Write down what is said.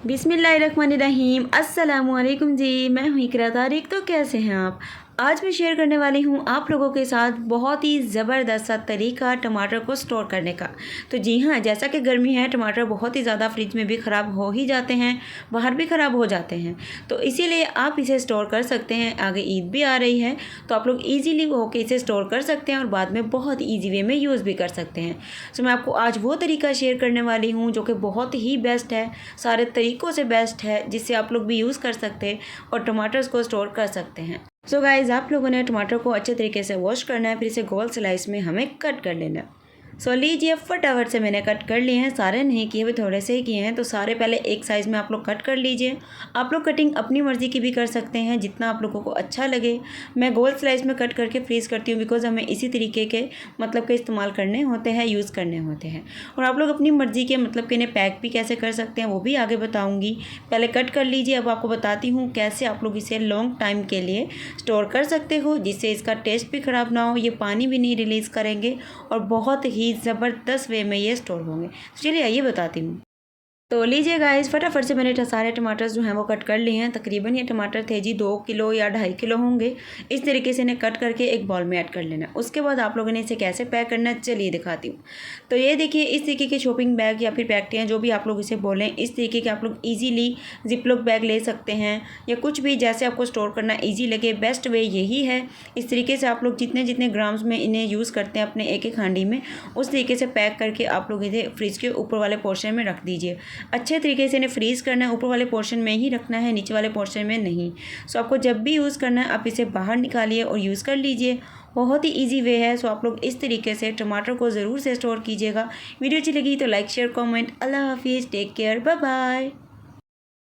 बिस्मिल्लाहिर्रहमानिर्रहीम अस्सलामुअलैकुम जी। मैं हूँ इकरा तारिक। तो कैसे हैं आप? आज मैं शेयर करने वाली हूँ आप लोगों के साथ बहुत ही ज़बरदस्त सा तरीका टमाटर को स्टोर करने का। तो जी हाँ, जैसा कि गर्मी है, टमाटर बहुत ही ज़्यादा फ्रिज में भी ख़राब हो ही जाते हैं, बाहर भी ख़राब हो जाते हैं। तो इसीलिए आप इसे स्टोर कर सकते हैं। आगे ईद भी आ रही है, तो आप लोग ईजीली होकर इसे स्टोर कर सकते हैं और बाद में बहुत ईजी वे में यूज़ भी कर सकते हैं। सो मैं आपको आज वो तरीका शेयर करने वाली हूँ जो कि बहुत ही बेस्ट है, सारे तरीक़ों से बेस्ट है, जिससे आप लोग भी यूज़ कर सकते हैं और टमाटर्स को स्टोर कर सकते हैं। सो गाइज़, आप लोगों ने टमाटर को अच्छे तरीके से वॉश करना है, फिर इसे गोल स्लाइस में हमें कट कर लेना है। सो लीजिए, फटाफट से मैंने कट कर लिए हैं, सारे नहीं किए हुए, थोड़े से ही किए हैं। तो सारे पहले एक साइज़ में आप लोग कट कर लीजिए। आप लोग कटिंग अपनी मर्ज़ी की भी कर सकते हैं, जितना आप लोगों को अच्छा लगे। मैं गोल स्लाइस में कट करके फ्रीज़ करती हूँ, बिकॉज़ हमें इसी तरीके के मतलब के इस्तेमाल करने होते हैं, यूज़ करने होते हैं। और आप लोग अपनी मर्ज़ी के मतलब के इन्हें पैक भी कैसे कर सकते हैं, वो भी आगे बताऊँगी। पहले कट कर लीजिए। अब आपको बताती हूँ कैसे आप लोग इसे लॉन्ग टाइम के लिए स्टोर कर सकते हो, जिससे इसका टेस्ट भी ख़राब ना हो, ये पानी भी नहीं रिलीज़ करेंगे और बहुत ही ज़बरदस्त वे में ये स्टोर होंगे। तो चलिए आइए बताती हूँ। तो लीजिए गाइस, फटाफट से मैंने सारे टमाटर्स जो हैं वो कट कर लिए हैं। तकरीबन ये टमाटर थे जी 2 किलो या 2.5 किलो होंगे। इस तरीके से इन्हें कट करके एक बॉल में ऐड कर लेना। उसके बाद आप लोगों ने इसे कैसे पैक करना है, चलिए दिखाती हूँ। तो ये देखिए, इस तरीके के शॉपिंग बैग या फिर पैकेट जो भी आप लोग इसे बोलें, इस तरीके के आप लोग ईजीली जिपलॉक बैग ले सकते हैं या कुछ भी, जैसे आपको स्टोर करना ईजी लगे। बेस्ट वे यही है। इस तरीके से आप लोग जितने जितने ग्राम्स में इन्हें यूज़ करते हैं अपने एक एक हांडी में, उस तरीके से पैक करके आप लोग इसे फ्रिज के ऊपर वाले पोर्शन में रख दीजिए। अच्छे तरीके से इन्हें फ्रीज़ करना है, ऊपर वाले पोर्शन में ही रखना है, नीचे वाले पोर्शन में नहीं। सो आपको जब भी यूज़ करना है, आप इसे बाहर निकालिए और यूज़ कर लीजिए। बहुत ही इजी वे है। सो आप लोग इस तरीके से टमाटर को ज़रूर से स्टोर कीजिएगा। वीडियो अच्छी लगी तो लाइक शेयर कमेंट। अल्लाह हाफिज़, टेक केयर, बाय बाय।